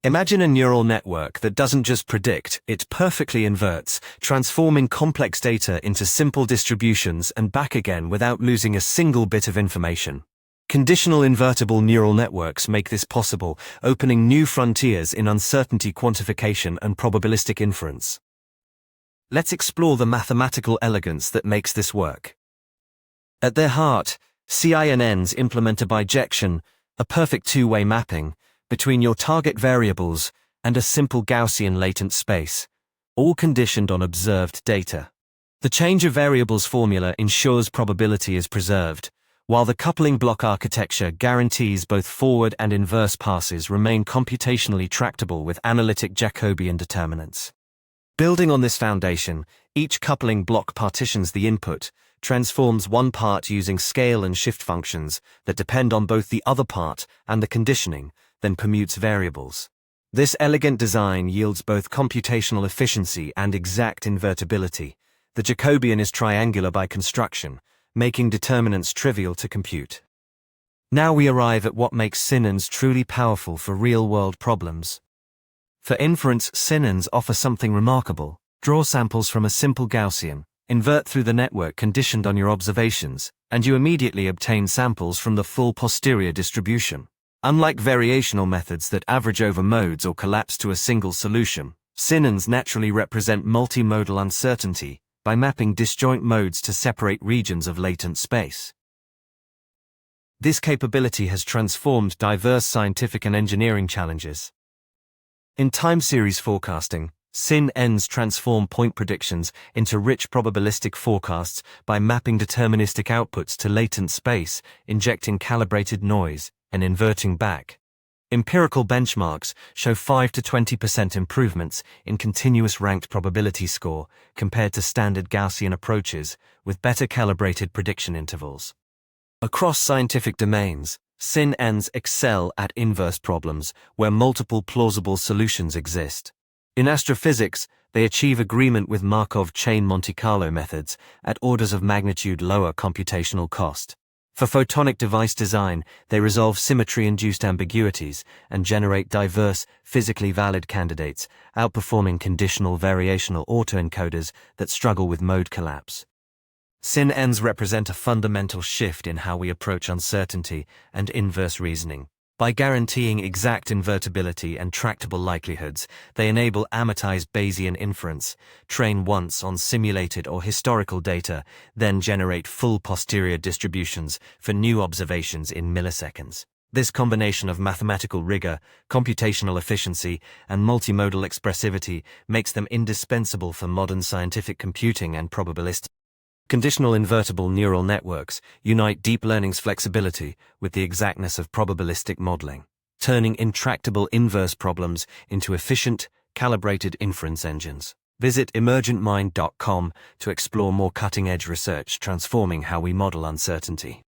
Imagine a neural network that doesn't just predict, it perfectly inverts, transforming complex data into simple distributions and back again without losing a single bit of information. Conditional invertible neural networks make this possible, opening new frontiers in uncertainty quantification and probabilistic inference. Let's explore the mathematical elegance that makes this work. At their heart, cINNs implement a bijection, a perfect two-way mapping, between your target variables and a simple Gaussian latent space, all conditioned on observed data. The change of variables formula ensures probability is preserved, while the coupling block architecture guarantees both forward and inverse passes remain computationally tractable with analytic Jacobian determinants. Building on this foundation, each coupling block partitions the input, transforms one part using scale and shift functions that depend on both the other part and the conditioning, then permutes variables. This elegant design yields both computational efficiency and exact invertibility. The Jacobian is triangular by construction, making determinants trivial to compute. Now we arrive at what makes cINNs truly powerful for real-world problems. For inference, cINNs offer something remarkable. Draw samples from a simple Gaussian, invert through the network conditioned on your observations, and you immediately obtain samples from the full posterior distribution. Unlike variational methods that average over modes or collapse to a single solution, cINNs naturally represent multimodal uncertainty by mapping disjoint modes to separate regions of latent space. This capability has transformed diverse scientific and engineering challenges. In time series forecasting, cINNs transform point predictions into rich probabilistic forecasts by mapping deterministic outputs to latent space, injecting calibrated noise, and inverting back. Empirical benchmarks show 5 to 20% improvements in continuous ranked probability score compared to standard Gaussian approaches with better calibrated prediction intervals. Across scientific domains, cINNs excel at inverse problems where multiple plausible solutions exist. In astrophysics, they achieve agreement with Markov chain Monte Carlo methods at orders of magnitude lower computational cost. For photonic device design, they resolve symmetry-induced ambiguities and generate diverse, physically valid candidates, outperforming conditional variational autoencoders that struggle with mode collapse. cINNs represent a fundamental shift in how we approach uncertainty and inverse reasoning. By guaranteeing exact invertibility and tractable likelihoods, they enable amortized Bayesian inference, train once on simulated or historical data, then generate full posterior distributions for new observations in milliseconds. This combination of mathematical rigor, computational efficiency, and multimodal expressivity makes them indispensable for modern scientific computing and probabilistic. Conditional invertible neural networks unite deep learning's flexibility with the exactness of probabilistic modeling, turning intractable inverse problems into efficient, calibrated inference engines. Visit emergentmind.com to explore more cutting-edge research transforming how we model uncertainty.